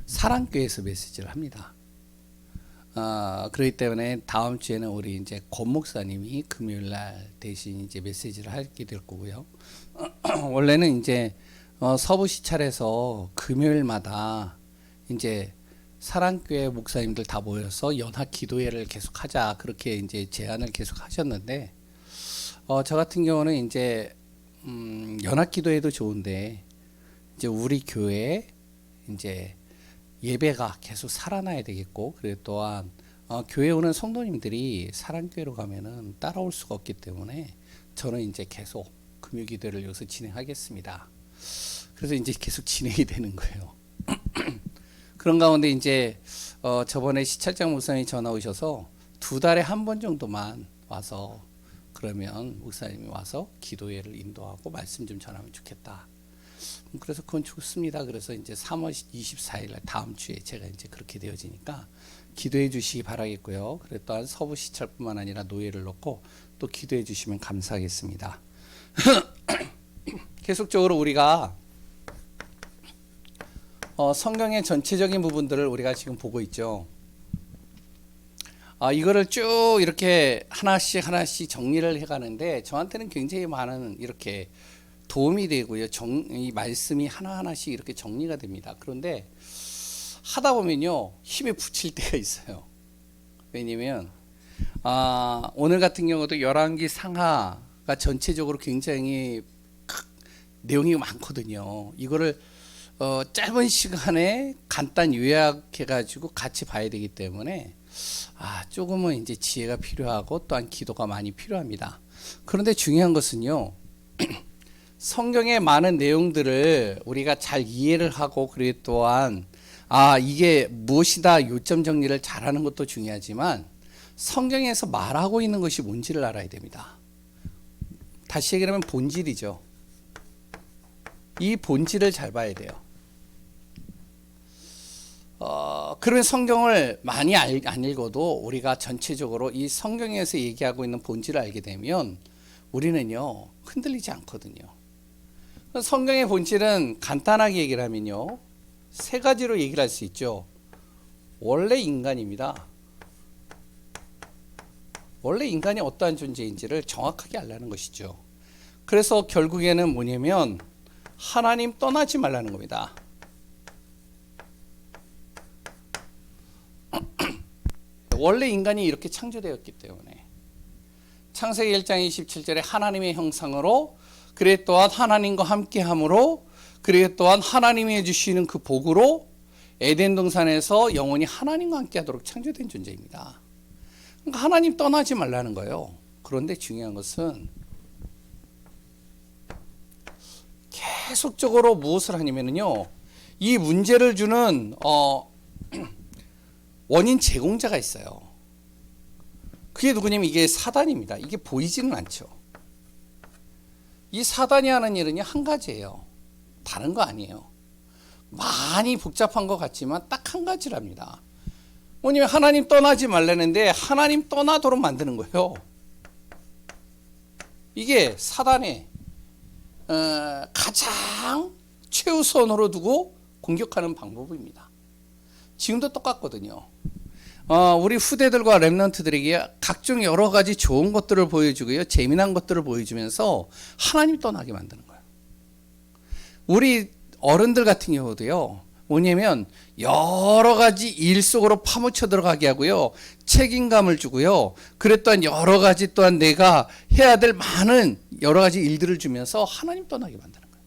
사랑교회에서 메시지를 합니다. 그렇기 때문에 다음 주에는 우리 이제 권 목사님이 금요일 날 대신 이제 메시지를 하게 될 거고요. 원래는 이제 서부 시찰에서 금요일마다 이제 사랑교회 목사님들 다 모여서 연합 기도회를 계속 하자, 그렇게 이제 제안을 계속 하셨는데, 저 같은 경우는 이제 연합 기도회도 좋은데 이제 우리 교회에 이제 예배가 계속 살아나야 되겠고, 그리고 또한 교회 오는 성도님들이 사랑교회로 가면은 따라올 수가 없기 때문에 저는 이제 계속 금요 기도를 여기서 진행하겠습니다. 그래서 이제 계속 진행이 되는 거예요. 그런 가운데 이제 저번에 시찰장 목사님이 전화 오셔서 2달에 한 번 정도만 와서, 그러면 목사님이 와서 기도회를 인도하고 말씀 좀 전하면 좋겠다. 그래서 그건 좋습니다. 그래서 이제 3월 24일 날 다음 주에 제가 이제 그렇게 되어지니까 기도해 주시기 바라겠고요. 그리고 또한 서부 시찰뿐만 아니라 노예를 놓고 또 기도해 주시면 감사하겠습니다. 계속적으로 우리가 성경의 전체적인 부분들을 우리가 지금 보고 있죠. 이거를 쭉 이렇게 하나씩 정리를 해가는데 저한테는 굉장히 많은 이렇게 도움이 되고요. 이 말씀이 하나하나씩 이렇게 정리가 됩니다. 그런데 하다 보면요, 힘에 부칠 때가 있어요. 왜냐면 오늘 같은 경우도 열왕기 상하가 전체적으로 굉장히 내용이 많거든요. 이거를 짧은 시간에 간단 요약해 가지고 같이 봐야 되기 때문에 조금은 이제 지혜가 필요하고 또한 기도가 많이 필요합니다. 그런데 중요한 것은요, 성경의 많은 내용들을 우리가 잘 이해를 하고, 그리고 또한 이게 무엇이다 요점 정리를 잘하는 것도 중요하지만 성경에서 말하고 있는 것이 뭔지를 알아야 됩니다. 다시 얘기하면 본질이죠. 이 본질을 잘 봐야 돼요. 그러면 성경을 많이 안 읽어도 우리가 전체적으로 이 성경에서 얘기하고 있는 본질을 알게 되면 우리는요, 흔들리지 않거든요. 성경의 본질은 간단하게 얘기를 하면요, 3가지로 얘기를 할 수 있죠. 원래 인간입니다. 원래 인간이 어떠한 존재인지를 정확하게 알라는 것이죠. 그래서 결국에는 뭐냐면 하나님 떠나지 말라는 겁니다. 원래 인간이 이렇게 창조되었기 때문에 창세기 1장 27절에 하나님의 형상으로, 그래 또한 하나님과 함께함으로, 그래 또한 하나님이 주시는 그 복으로 에덴 동산에서 영원히 하나님과 함께하도록 창조된 존재입니다. 그러니까 하나님 떠나지 말라는 거예요. 그런데 중요한 것은 계속적으로 무엇을 하냐면요, 이 문제를 주는 원인 제공자가 있어요. 그게 누구냐면 이게 사단입니다. 이게 보이지는 않죠. 이 사단이 하는 일은요, 한 가지예요. 다른 거 아니에요. 많이 복잡한 것 같지만 딱 한 가지랍니다. 뭐냐면 하나님 떠나지 말라는데 하나님 떠나도록 만드는 거예요. 이게 사단의 가장 최우선으로 두고 공격하는 방법입니다. 지금도 똑같거든요. 우리 후대들과 렘넌트들에게 각종 여러 가지 좋은 것들을 보여주고요, 재미난 것들을 보여주면서 하나님 떠나게 만드는 거예요. 우리 어른들 같은 경우도요, 뭐냐면 여러 가지 일 속으로 파묻혀 들어가게 하고요, 책임감을 주고요, 그래 또한 여러 가지 또한 내가 해야 될 많은 여러 가지 일들을 주면서 하나님 떠나게 만드는 거예요.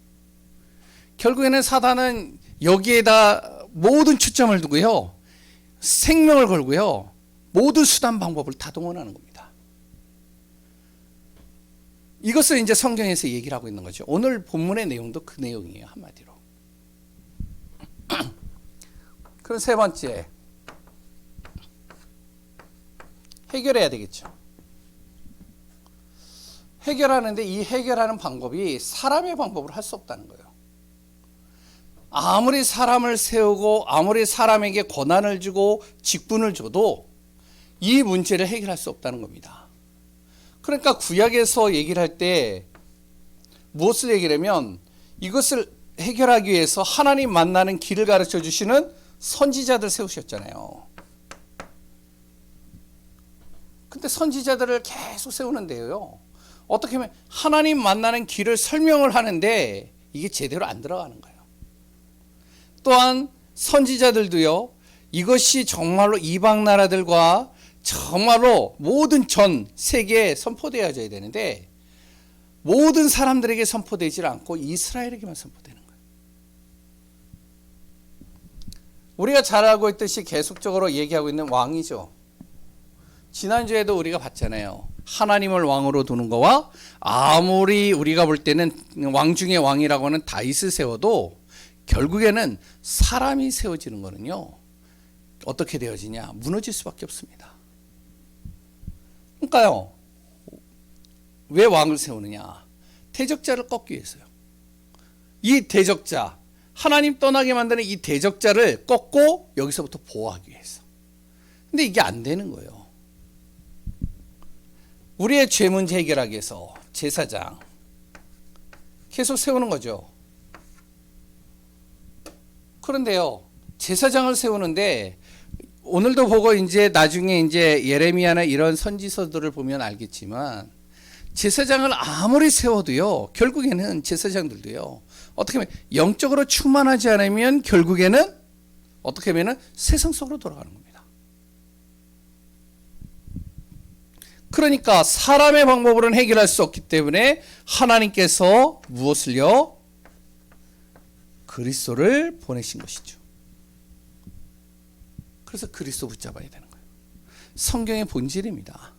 결국에는 사단은 여기에다 모든 초점을 두고요, 생명을 걸고요, 모든 수단 방법을 다 동원하는 겁니다. 이것을 이제 성경에서 얘기를 하고 있는 거죠. 오늘 본문의 내용도 그 내용이에요, 한마디로. 그럼 3번째, 해결해야 되겠죠. 해결하는데 이 해결하는 방법이 사람의 방법으로 할 수 없다는 거예요. 아무리 사람을 세우고 아무리 사람에게 권한을 주고 직분을 줘도 이 문제를 해결할 수 없다는 겁니다. 그러니까 구약에서 얘기를 할 때 무엇을 얘기를 하면 이것을 해결하기 위해서 하나님 만나는 길을 가르쳐 주시는 선지자들 세우셨잖아요. 근데 선지자들을 계속 세우는데요, 어떻게 하면 하나님 만나는 길을 설명을 하는데 이게 제대로 안 들어가는 거예요. 또한 선지자들도요, 이것이 정말로 이방 나라들과 정말로 모든 전 세계에 선포되어져야 되는데 모든 사람들에게 선포되지 않고 이스라엘에게만 선포되는 거예요. 우리가 잘 알고 있듯이 계속적으로 얘기하고 있는 왕이죠. 지난주에도 우리가 봤잖아요. 하나님을 왕으로 두는 거와 아무리 우리가 볼 때는 왕 중의 왕이라고 하는 다윗을 세워도 결국에는 사람이 세워지는 거는요, 어떻게 되어지냐? 무너질 수밖에 없습니다. 그러니까요, 왜 왕을 세우느냐? 대적자를 꺾기 위해서요. 이 대적자, 하나님 떠나게 만드는 이 대적자를 꺾고 여기서부터 보호하기 위해서. 근데 이게 안 되는 거예요. 우리의 죄 문제 해결하기 위해서 제사장 계속 세우는 거죠. 그런데요, 제사장을 세우는데 오늘도 보고 이제 나중에 이제 예레미야나 이런 선지서들을 보면 알겠지만 제사장을 아무리 세워도요, 결국에는 제사장들도요, 어떻게 보면 영적으로 충만하지 않으면 결국에는 어떻게 하면은 세상 속으로 돌아가는 겁니다. 그러니까 사람의 방법으로는 해결할 수 없기 때문에 하나님께서 무엇을요? 그리스도를 보내신 것이죠. 그래서 그리스도 붙잡아야 되는 거예요. 성경의 본질입니다.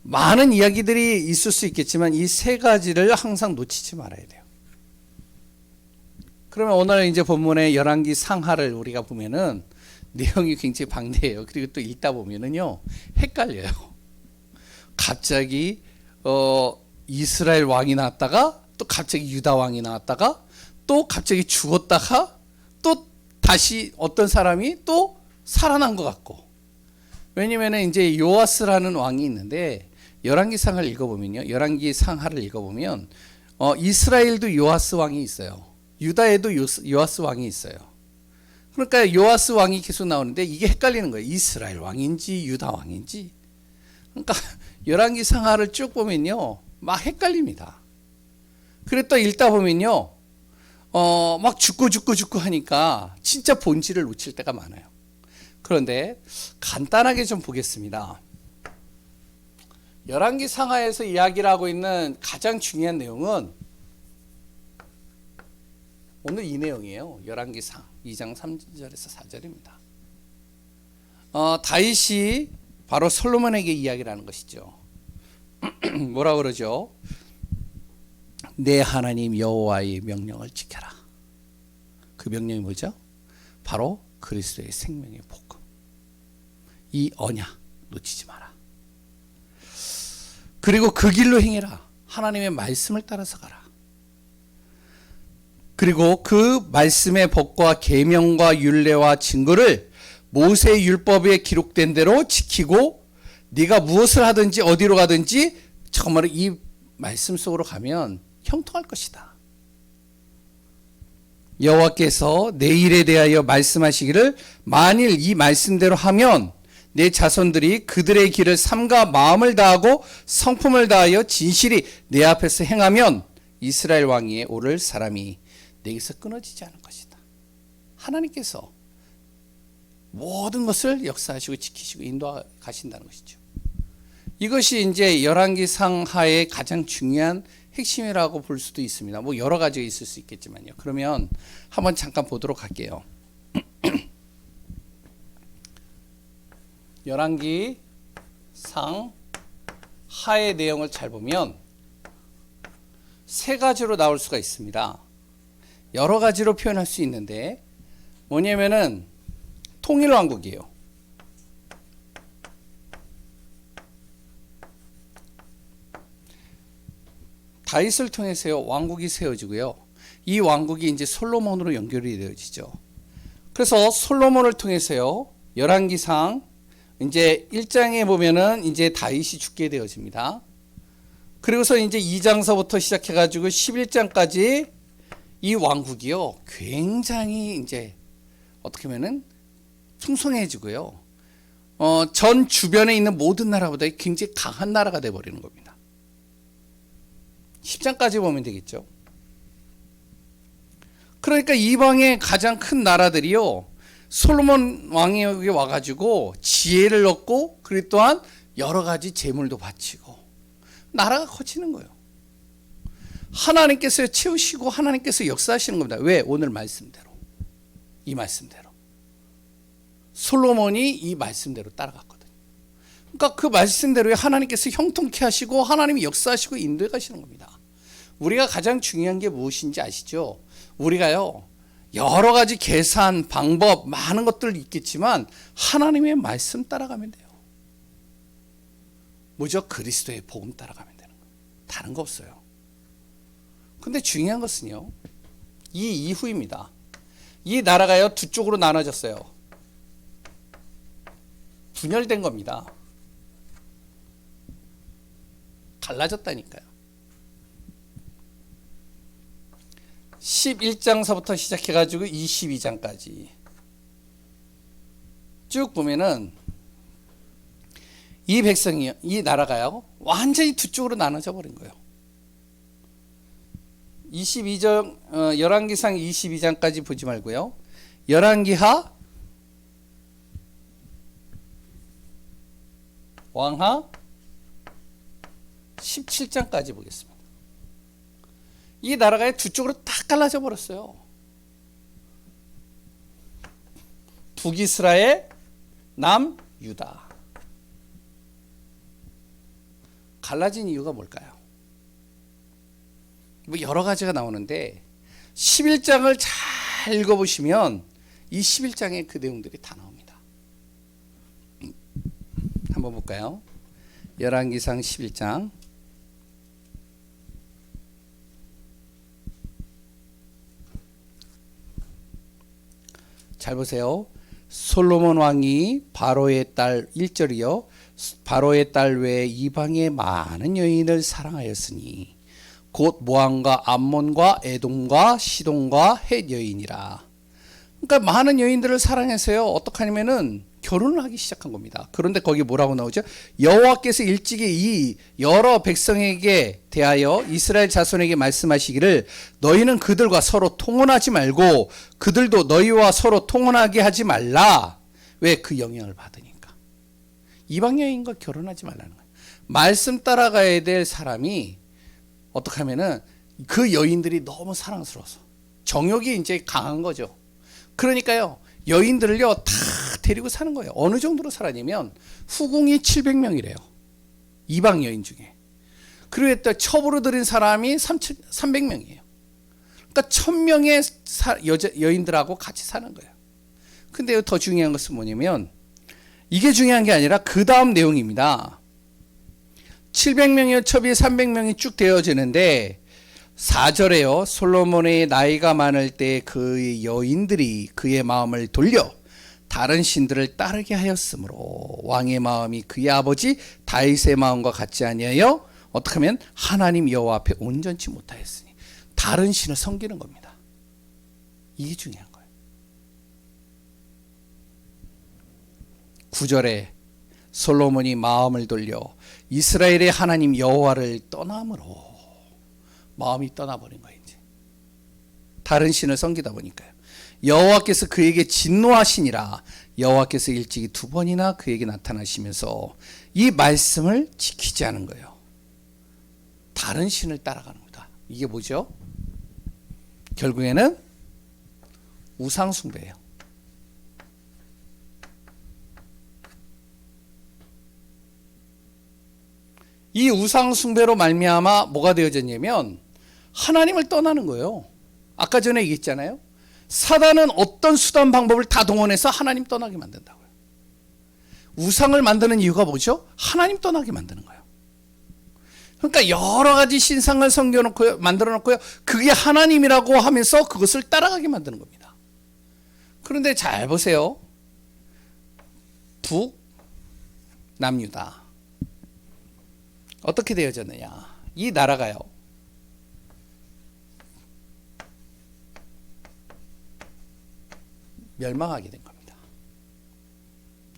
많은 이야기들이 있을 수 있겠지만 이 세 가지를 항상 놓치지 말아야 돼요. 그러면 오늘 이제 본문의 열왕기 상하를 우리가 보면은 내용이 굉장히 방대해요. 그리고 또 읽다 보면은요, 헷갈려요. 갑자기 이스라엘 왕이 나왔다가 또 갑자기 유다 왕이 나왔다가 또 갑자기 죽었다가 또 다시 어떤 사람이 또 살아난 것 같고. 왜냐면은 이제 요아스라는 왕이 있는데 열왕기 상하를 읽어보면요, 열왕기 상하를 읽어보면 이스라엘도 요아스 왕이 있어요. 유다에도 요아스 왕이 있어요. 그러니까 요아스 왕이 계속 나오는데 이게 헷갈리는 거예요. 이스라엘 왕인지 유다 왕인지. 그러니까 열왕기 상하를 쭉 보면요, 막 헷갈립니다. 그래 또 읽다 보면요, 막 죽고 하니까 진짜 본질을 놓칠 때가 많아요. 그런데 간단하게 좀 보겠습니다. 열왕기 상하에서 이야기를 하고 있는 가장 중요한 내용은 오늘 이 내용이에요. 열왕기 상 2장 3절에서 4절입니다. 다윗이 바로 솔로몬에게 이야기를 하는 것이죠. 뭐라 그러죠? 내 하나님 여호와의 명령을 지켜라. 그 명령이 뭐죠? 바로 그리스도의 생명의 복음. 이 언약 놓치지 마라. 그리고 그 길로 행해라. 하나님의 말씀을 따라서 가라. 그리고 그 말씀의 법과 계명과 율례와 증거를 모세의 율법에 기록된 대로 지키고 네가 무엇을 하든지 어디로 가든지 정말 이 말씀 속으로 가면 형통할 것이다. 여호와께서 내 일에 대하여 말씀하시기를 만일 이 말씀대로 하면 내 자손들이 그들의 길을 삼가 마음을 다하고 성품을 다하여 진실이 내 앞에서 행하면 이스라엘 왕위에 오를 사람이 내게서 끊어지지 않을 것이다. 하나님께서 모든 것을 역사하시고 지키시고 인도하신다는 것이죠. 이것이 이제 열왕기 상하의 가장 중요한 핵심이라고 볼 수도 있습니다. 뭐 여러 가지가 있을 수 있겠지만요. 그러면 한번 잠깐 보도록 할게요. 열왕기 상하의 내용을 잘 보면 세 가지로 나올 수가 있습니다. 여러 가지로 표현할 수 있는데 뭐냐면은 통일왕국이에요. 다윗을 통해서 왕국이 세워지고요. 이 왕국이 이제 솔로몬으로 연결이 되어지죠. 그래서 솔로몬을 통해서요, 열왕기상 이제 1장에 보면은 이제 다윗이 죽게 되어집니다. 그리고서 이제 2장서부터 시작해가지고 11장까지 이 왕국이요 굉장히 이제 어떻게 보면은 풍성해지고요. 전 주변에 있는 모든 나라보다 굉장히 강한 나라가 돼버리는 겁니다. 10장까지 보면 되겠죠. 그러니까 이방의 가장 큰 나라들이요 솔로몬 왕에게 와가지고 지혜를 얻고 그리고 또한 여러 가지 재물도 바치고 나라가 커지는 거예요. 하나님께서 채우시고 하나님께서 역사하시는 겁니다. 왜? 오늘 말씀대로, 이 말씀대로 솔로몬이 이 말씀대로 따라갔거든요. 그러니까 그 말씀대로 하나님께서 형통케 하시고 하나님이 역사하시고 인도해 가시는 겁니다. 우리가 가장 중요한 게 무엇인지 아시죠? 우리가요 여러 가지 계산, 방법 많은 것들 있겠지만 하나님의 말씀 따라가면 돼요. 뭐죠? 그리스도의 복음 따라가면 되는 거예요. 다른 거 없어요. 근데 중요한 것은요 이 이후입니다. 이 나라가요 두 쪽으로 나눠졌어요. 분열된 겁니다. 갈라졌다니까요. 11장서부터 시작해가지고 22장까지 쭉 보면은 이 백성이, 이 나라가요 완전히 두 쪽으로 나눠져 버린 거예요. 22장, 열왕기상 22장까지 보지 말고요. 열왕기하, 왕하 17장까지 보겠습니다. 이 나라가 두 쪽으로 딱 갈라져 버렸어요. 북이스라엘, 남유다. 갈라진 이유가 뭘까요? 뭐 여러 가지가 나오는데 11장을 잘 읽어보시면 이 11장에 그 내용들이 다 나옵니다. 한번 볼까요? 열왕기상 11장 잘 보세요. 솔로몬 왕이 바로의 딸 1절이요. 바로의 딸 외에 이방의 많은 여인을 사랑하였으니 곧 모함과 암몬과 에돔과 시돈과 헷 여인이라. 그러니까 많은 여인들을 사랑해서요. 어떻게 하냐면은 결혼을 하기 시작한 겁니다. 그런데 거기 뭐라고 나오죠? 여호와께서 일찍이 이 여러 백성에게 대하여 이스라엘 자손에게 말씀하시기를 너희는 그들과 서로 통혼하지 말고 그들도 너희와 서로 통혼하게 하지 말라. 왜? 그 영향을 받으니까. 이방 여인과 결혼하지 말라는 거예요. 말씀 따라가야 될 사람이 어떻게 하면은 그 여인들이 너무 사랑스러워서 정욕이 이제 강한 거죠. 그러니까요. 여인들을요 다 데리고 사는 거예요. 어느 정도로 살았냐면 후궁이 700명이래요. 이방 여인 중에. 그리고 또 첩으로 들인 사람이 300명이에요. 그러니까 1000명의 여인들하고 같이 사는 거예요. 근데 더 중요한 것은 뭐냐면 이게 중요한 게 아니라 그 다음 내용입니다. 700명의 첩이 300명이 쭉 되어지는데 4절에요. 솔로몬의 나이가 많을 때 그의 여인들이 그의 마음을 돌려 다른 신들을 따르게 하였으므로 왕의 마음이 그의 아버지 다윗의 마음과 같지 아니하여 어떻게 하면 하나님 여호와 앞에 온전치 못하였으니 다른 신을 섬기는 겁니다. 이게 중요한 거예요. 9절에 솔로몬이 마음을 돌려 이스라엘의 하나님 여호와를 떠남으로 마음이 떠나버린 거예요. 이제 다른 신을 섬기다 보니까요. 여호와께서 그에게 진노하시니라. 여호와께서 일찍이 2번이나 그에게 나타나시면서 이 말씀을 지키지 않은 거예요. 다른 신을 따라가는 거다. 이게 뭐죠? 결국에는 우상 숭배예요. 이 우상 숭배로 말미암아 뭐가 되어졌냐면 하나님을 떠나는 거예요. 아까 전에 얘기했잖아요. 사단은 어떤 수단 방법을 다 동원해서 하나님 떠나게 만든다고요. 우상을 만드는 이유가 뭐죠? 하나님 떠나게 만드는 거예요. 그러니까 여러 가지 신상을 섬겨놓고요, 만들어놓고요. 그게 하나님이라고 하면서 그것을 따라가게 만드는 겁니다. 그런데 잘 보세요. 북, 남유다. 어떻게 되어졌느냐. 이 나라가요. 멸망하게 된 겁니다.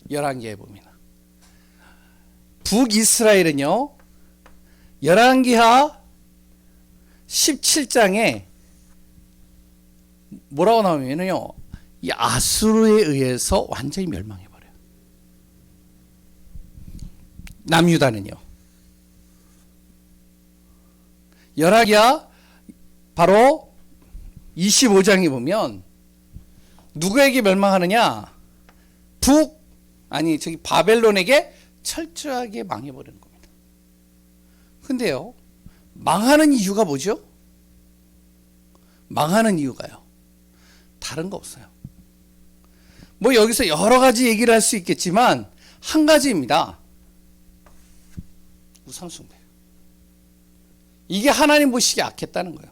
열왕기에 보면 북이스라엘은요, 열왕기하 17장에 뭐라고 나오면요, 이 아수르에 의해서 완전히 멸망해버려요. 남유다는요, 열왕기하 바로 25장에 보면 누구에게 멸망하느냐? 바벨론에게 철저하게 망해버리는 겁니다. 근데요, 망하는 이유가 뭐죠? 망하는 이유가요, 다른 거 없어요. 뭐 여기서 여러 가지 얘기를 할 수 있겠지만 한 가지입니다. 우상숭배. 이게 하나님 보시기에 악했다는 거예요.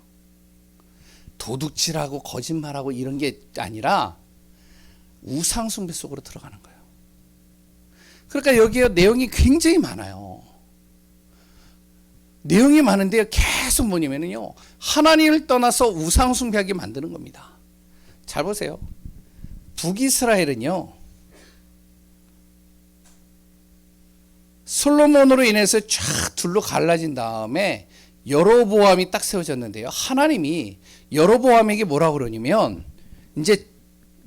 도둑질하고 거짓말하고 이런 게 아니라 우상숭배 속으로 들어가는 거예요. 그러니까 여기에 내용이 굉장히 많아요. 내용이 많은데요, 계속 뭐냐면요, 하나님을 떠나서 우상숭배하게 만드는 겁니다. 잘 보세요. 북이스라엘은요, 솔로몬으로 인해서 쫙 둘로 갈라진 다음에 여로보암이 딱 세워졌는데요, 하나님이 여로보암에게 뭐라고 그러냐면 이제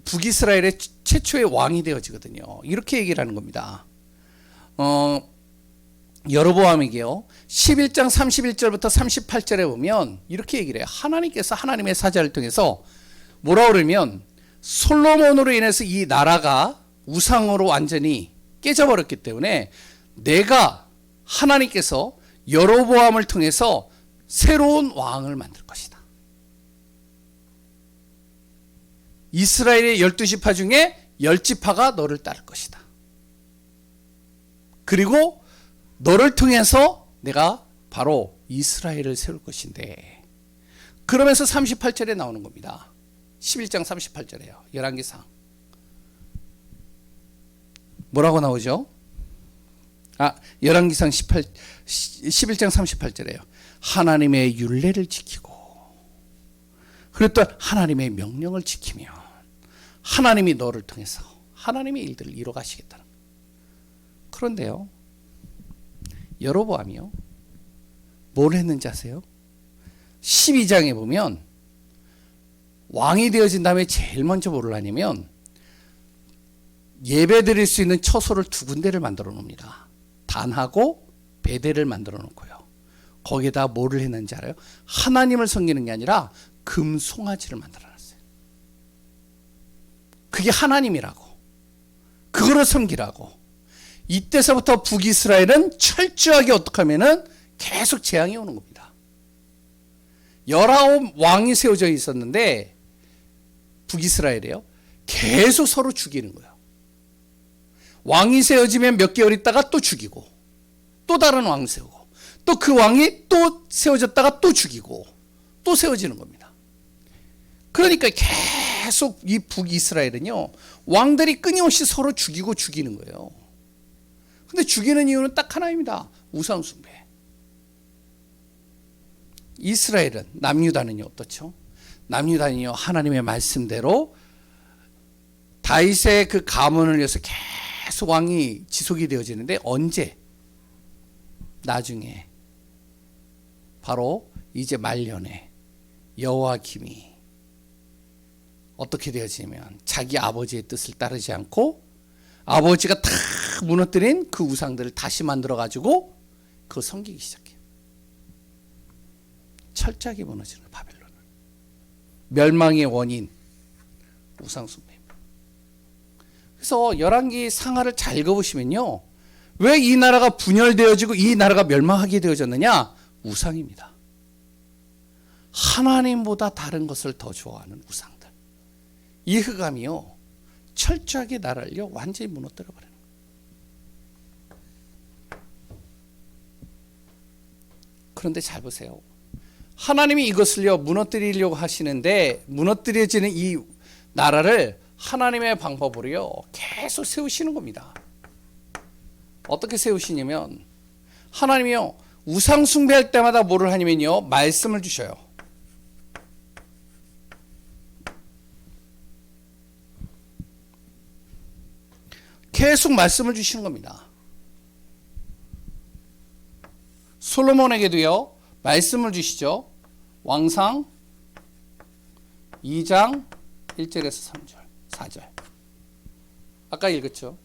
북이스라엘의 최초의 왕이 되어지거든요. 이렇게 얘기를 하는 겁니다. 여로보암에게요, 11장 31절부터 38절에 보면 이렇게 얘기를 해요. 하나님께서 하나님의 사자를 통해서 뭐라고 그러면 솔로몬으로 인해서 이 나라가 우상으로 완전히 깨져버렸기 때문에 내가 하나님께서 여로보암을 통해서 새로운 왕을 만들 것이다. 이스라엘의 12지파 중에 10지파가 너를 따를 것이다. 그리고 너를 통해서 내가 바로 이스라엘을 세울 것인데, 그러면서 38절에 나오는 겁니다. 11장 38절에요. 열왕기상 뭐라고 나오죠? 열왕기상 11장 38절에요. 하나님의 율례를 지키고, 그리고 또 하나님의 명령을 지키면 하나님이 너를 통해서 하나님의 일들을 이뤄 가시겠다는 거예요. 그런데요, 여로보암이요, 뭘 했는지 아세요? 12장에 보면 왕이 되어진 다음에 제일 먼저 뭘 하냐면 예배 드릴 수 있는 처소를 두 군데를 만들어 놓습니다. 단하고 베델을 만들어 놓고요, 거기에다 뭐를 했는지 알아요? 하나님을 섬기는 게 아니라 금 송아지를 만들어 놨어요. 그게 하나님이라고, 그거를 섬기라고. 이때서부터 북이스라엘은 철저하게 어떻게 하면은 계속 재앙이 오는 겁니다. 19왕이 세워져 있었는데 북이스라엘이에요, 계속 서로 죽이는 거예요. 왕이 세워지면 몇 개월 있다가 또 죽이고, 또 다른 왕 세우고, 또 그 왕이 또 세워졌다가 또 죽이고, 또 세워지는 겁니다. 그러니까 계속 이 북이스라엘은요, 왕들이 끊임없이 서로 죽이고 죽이는 거예요. 근데 죽이는 이유는 딱 하나입니다. 우상숭배. 이스라엘은, 남유다는요 어떻죠? 남유다는요, 하나님의 말씀대로 다윗의 그 가문을 위해서 계속 왕이 지속이 되어지는데, 언제? 나중에 바로 이제 말년에 여호와김이 어떻게 되어지냐면 자기 아버지의 뜻을 따르지 않고 아버지가 다 무너뜨린 그 우상들을 다시 만들어 가지고 그거 섬기기 시작해요. 철저하게 무너지는 바벨론은 멸망의 원인 우상숭배입니다. 그래서 열왕기 상하를 잘 읽어보시면요, 왜 이 나라가 분열되어지고 이 나라가 멸망하게 되어졌느냐? 우상입니다. 하나님보다 다른 것을 더 좋아하는 우상들. 이 흑암이요, 철저하게 나라를요 완전히 무너뜨려 버리는 거예요. 그런데 잘 보세요. 하나님이 이것을요 무너뜨리려고 하시는데, 무너뜨려지는 이 나라를 하나님의 방법으로요 계속 세우시는 겁니다. 어떻게 세우시냐면, 하나님이요 우상 숭배할 때마다 뭐를 하냐면요, 말씀을 주셔요. 계속 말씀을 주시는 겁니다. 솔로몬에게도요, 말씀을 주시죠. 왕상 2장 1절에서 3절, 4절. 아까 읽었죠.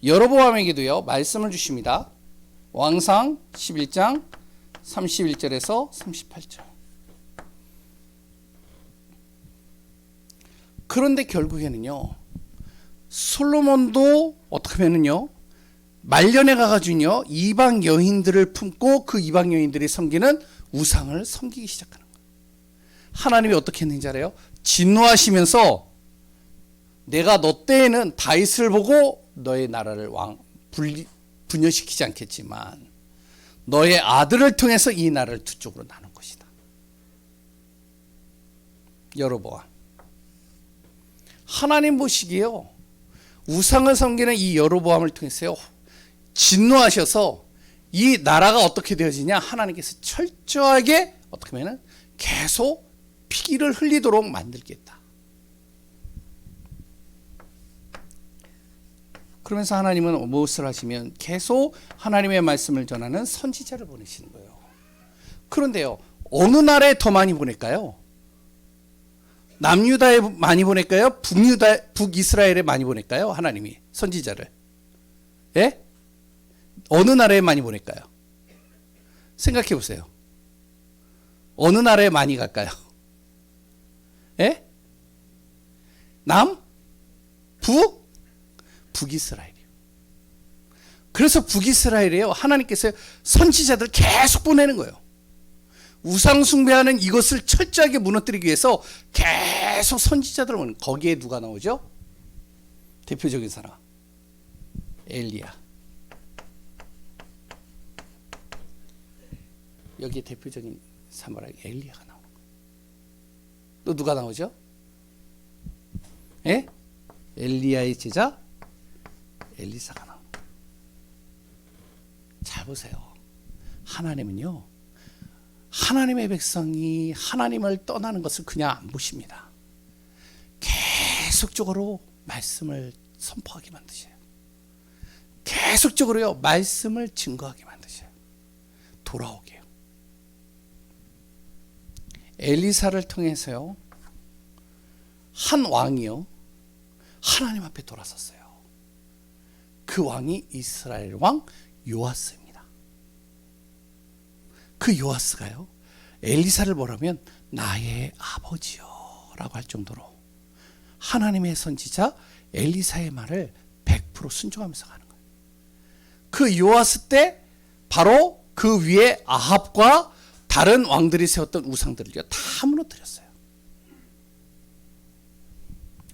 여로보암에게도요, 말씀을 주십니다. 왕상 11장 31절에서 38절. 그런데 결국에는요, 솔로몬도 어떻게 하면은요, 말년에 가가지고요, 이방 여인들을 품고 그 이방 여인들이 섬기는 우상을 섬기기 시작하는 거예요. 하나님이 어떻게 했는지 알아요? 진노하시면서 내가 너 때에는 다윗을 보고 너의 나라를 분열시키지 않겠지만 너의 아들을 통해서 이 나라를 두 쪽으로 나눈 것이다. 여로보암. 하나님 보시기에요, 우상을 섬기는 이 여로보암을 통해서요, 진노하셔서 이 나라가 어떻게 되어지냐, 하나님께서 철저하게 어떻게 하면 계속 피기를 흘리도록 만들겠다. 그러면서 하나님은 무엇을 하시면 계속 하나님의 말씀을 전하는 선지자를 보내시는 거예요. 그런데요, 어느 나라에 더 많이 보낼까요? 남유다에 많이 보낼까요? 북이스라엘에 많이 보낼까요? 하나님이 선지자를. 예? 어느 나라에 많이 보낼까요? 생각해 보세요. 어느 나라에 많이 갈까요? 예? 남? 북이스라엘이요. 그래서 북이스라엘에요, 하나님께서 선지자들 계속 보내는 거예요. 우상 숭배하는 이것을 철저하게 무너뜨리기 위해서 계속 선지자들을 보내는. 거기에 누가 나오죠? 대표적인 사람, 엘리야. 여기에 대표적인 사마리아 엘리야가 나오는 거예요. 또 누가 나오죠? 예? 엘리야의 제자 엘리사가 나오는 거예요. 잘 보세요. 하나님은요, 하나님의 백성이 하나님을 떠나는 것을 그냥 안 보십니다. 계속적으로 말씀을 선포하게 만드셔요. 계속적으로요, 말씀을 증거하게 만드셔요. 돌아오게요. 엘리사를 통해서요, 한 왕이요, 하나님 앞에 돌아섰어요. 그 왕이 이스라엘 왕 요아스입니다. 그 요아스가요, 엘리사를 보라면 나의 아버지요 라고 할 정도로 하나님의 선지자 엘리사의 말을 100% 순종하면서 가는 거예요. 그 요아스 때 바로 그 위에 아합과 다른 왕들이 세웠던 우상들을요, 다 무너뜨렸어요.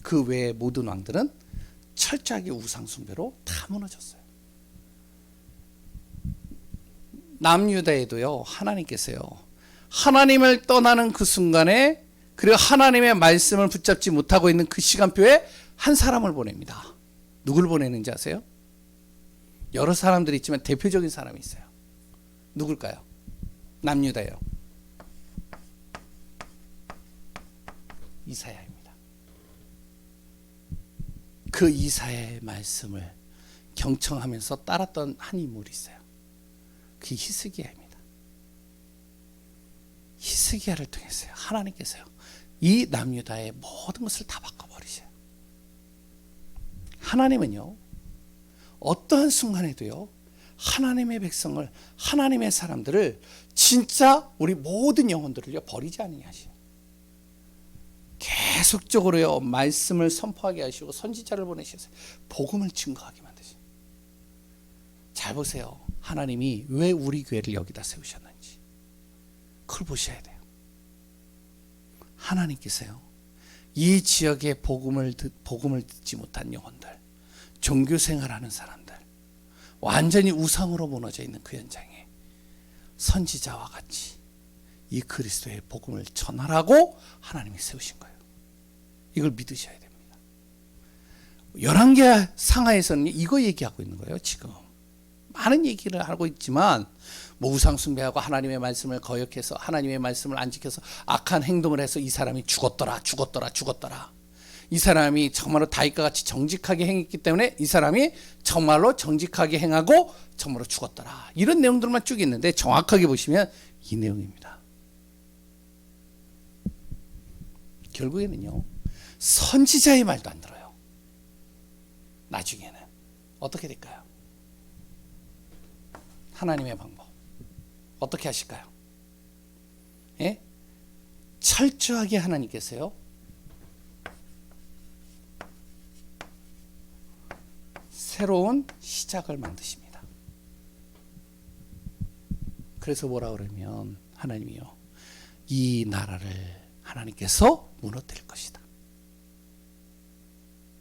그 외의 모든 왕들은 철저하게 우상 숭배로 다 무너졌어요. 남유다에도요, 하나님께서요, 하나님을 떠나는 그 순간에, 그리고 하나님의 말씀을 붙잡지 못하고 있는 그 시간표에 한 사람을 보냅니다. 누굴 보내는지 아세요? 여러 사람들이 있지만 대표적인 사람이 있어요. 누굴까요? 남유다요. 이사야입니다. 그 이사야의 말씀을 경청하면서 따랐던 한 인물이 있어요. 그 히스기야입니다. 히스기야를 통해서요, 하나님께서요, 이 남유다의 모든 것을 다 바꿔버리셔요. 하나님은요, 어떠한 순간에도요, 하나님의 백성을, 하나님의 사람들을, 진짜 우리 모든 영혼들을요, 버리지 않으냐 하시요. 계속적으로요, 말씀을 선포하게 하시고 선지자를 보내셔서 복음을 증거하게 만드세요. 잘 보세요. 하나님이 왜 우리 교회를 여기다 세우셨는지 그걸 보셔야 돼요. 하나님께서요, 이 지역에 복음을 듣지 못한 영혼들, 종교생활하는 사람들, 완전히 우상으로 무너져 있는 그 현장에 선지자와 같이 이 그리스도의 복음을 전하라고 하나님이 세우신 거예요. 이걸 믿으셔야 됩니다. 열왕기 상하에서는 이거 얘기하고 있는 거예요. 지금 많은 얘기를 하고 있지만, 뭐 우상 숭배하고 하나님의 말씀을 거역해서 하나님의 말씀을 안 지켜서 악한 행동을 해서 이 사람이 죽었더라. 이 사람이 정말로 다윗과 같이 정직하게 행했기 때문에 이 사람이 정말로 정직하게 행하고 정말로 죽었더라. 이런 내용들만 쭉 있는데 정확하게 보시면 이 내용입니다. 결국에는요, 선지자의 말도 안 들어요. 나중에는 어떻게 될까요? 하나님의 방법 어떻게 하실까요? 예? 철저하게 하나님께서요, 새로운 시작을 만드십니다. 그래서 뭐라 그러면 하나님이요, 이 나라를 하나님께서 무너뜨릴 것이다.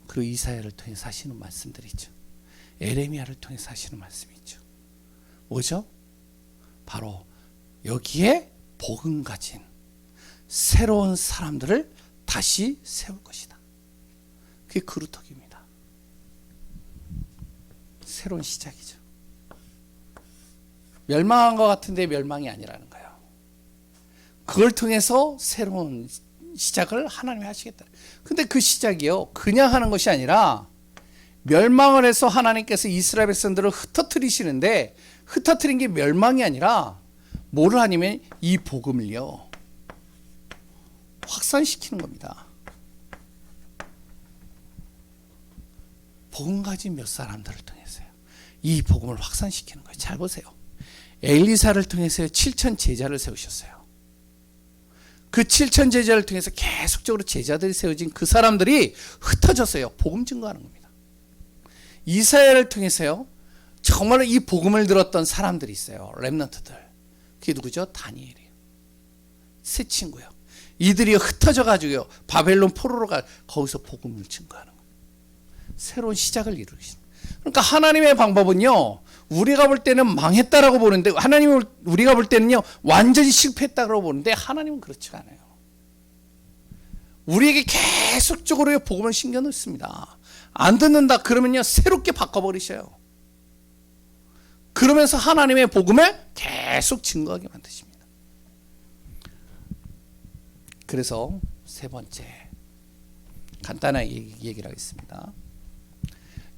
그리고 이사야를 통해서 하시는 말씀들이죠. 에레미야를 통해서 하시는 말씀이죠. 뭐죠? 바로 여기에 복음 가진 새로운 사람들을 다시 세울 것이다. 그게 그루터기입니다. 새로운 시작이죠. 멸망한 것 같은데 멸망이 아니라는 거예요. 그걸 통해서 새로운 시작을 하나님이 하시겠다. 근데 그 시작이요, 그냥 하는 것이 아니라 멸망을 해서 하나님께서 이스라엘 백성들을 흩어뜨리시는데, 흩어뜨린 게 멸망이 아니라 뭐를 하냐면 이 복음을요, 확산시키는 겁니다. 복음 가진 몇 사람들을 통해서요, 이 복음을 확산시키는 거예요. 잘 보세요. 엘리사를 통해서 7천 제자를 세우셨어요. 그 7천 제자를 통해서 계속적으로 제자들이 세워진 그 사람들이 흩어졌어요. 복음 증거하는 겁니다. 이사야를 통해서요, 정말로 이 복음을 들었던 사람들이 있어요. 렘넌트들. 그게 누구죠? 다니엘이에요. 새 친구요. 이들이 흩어져 가지고요, 바벨론 포로로 가, 거기서 복음을 증거하는 거예요. 새로운 시작을 이루시는. 그러니까 하나님의 방법은요, 우리가 볼 때는 망했다라고 보는데, 하나님을 우리가 볼 때는요 완전히 실패했다고 보는데, 하나님은 그렇지가 않아요. 우리에게 계속적으로 복음을 신겨 넣습니다. 안 듣는다 그러면요, 새롭게 바꿔버리셔요. 그러면서 하나님의 복음을 계속 증거하게 만드십니다. 그래서 세 번째, 간단하게 얘기를 하겠습니다.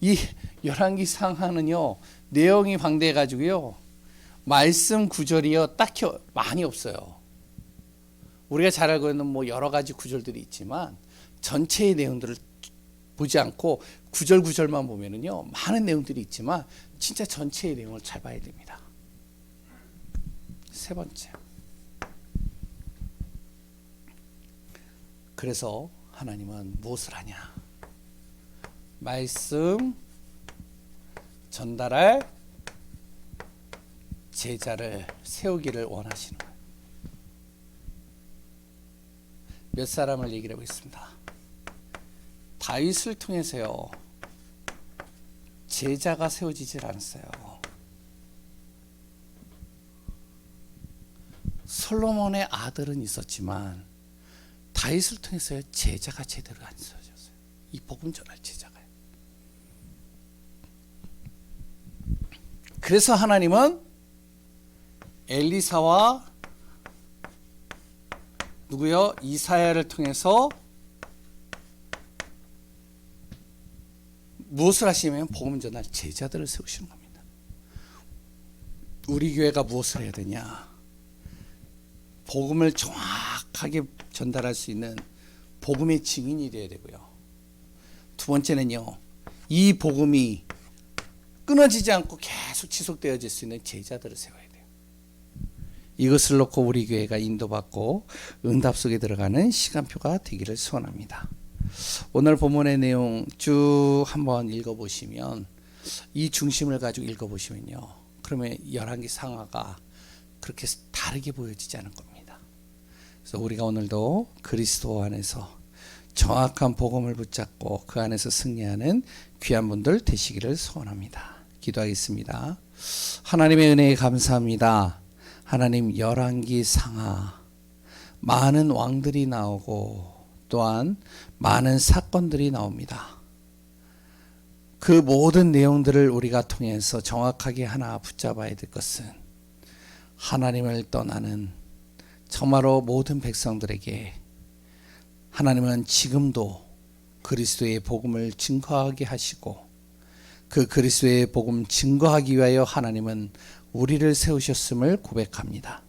이 열왕기 상하는요, 내용이 방대해 가지고요, 말씀 구절이요 딱히 많이 없어요. 우리가 잘 알고 있는 뭐 여러 가지 구절들이 있지만 전체의 내용들을 보지 않고 구절 구절만 보면은요, 많은 내용들이 있지만 진짜 전체의 내용을 잘 봐야 됩니다. 세 번째, 그래서 하나님은 무엇을 하냐? 말씀 전달할 제자를 세우기를 원하시는 거예요. 몇 사람을 얘기를 하고 있습니다. 다윗을 통해서요, 제자가 세워지질 않았어요. 솔로몬의 아들은 있었지만 다윗을 통해서 제자가 제대로 안 세워졌어요. 이 복음 전할 제자가요. 그래서 하나님은 엘리사와 누구요? 이사야를 통해서 무엇을 하시냐면 복음 전할 제자들을 세우시는 겁니다. 우리 교회가 무엇을 해야 되냐? 복음을 정확하게 전달할 수 있는 복음의 증인이 되어야 되고요. 두 번째는요, 이 복음이 끊어지지 않고 계속 지속되어질 수 있는 제자들을 세워야 돼요. 이것을 놓고 우리 교회가 인도받고 응답 속에 들어가는 시간표가 되기를 소원합니다. 오늘 본문의 내용 쭉 한번 읽어보시면, 이 중심을 가지고 읽어보시면요, 그러면 열왕기 상하가 그렇게 다르게 보여지지 않을 겁니다. 그래서 우리가 오늘도 그리스도 안에서 정확한 복음을 붙잡고 그 안에서 승리하는 귀한 분들 되시기를 소원합니다. 기도하겠습니다. 하나님의 은혜에 감사합니다. 하나님, 열왕기 상하 많은 왕들이 나오고 또한 많은 사건들이 나옵니다. 그 모든 내용들을 우리가 통해서 정확하게 하나 붙잡아야 될 것은, 하나님을 떠나는 정말로 모든 백성들에게 하나님은 지금도 그리스도의 복음을 증거하게 하시고 그 그리스도의 복음 증거하기 위하여 하나님은 우리를 세우셨음을 고백합니다.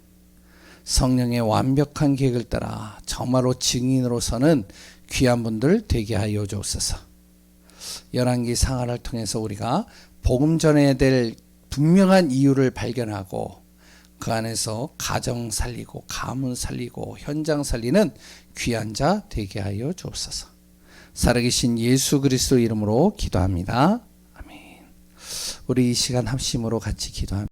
성령의 완벽한 계획을 따라 정말로 증인으로서는 귀한 분들 되게 하여 주옵소서. 열왕기 상하를 통해서 우리가 복음 전해야 될 분명한 이유를 발견하고 그 안에서 가정 살리고 가문 살리고 현장 살리는 귀한 자 되게 하여 주옵소서. 살아계신 예수 그리스도 이름으로 기도합니다. 아멘. 우리 이 시간 합심으로 같이 기도합니다.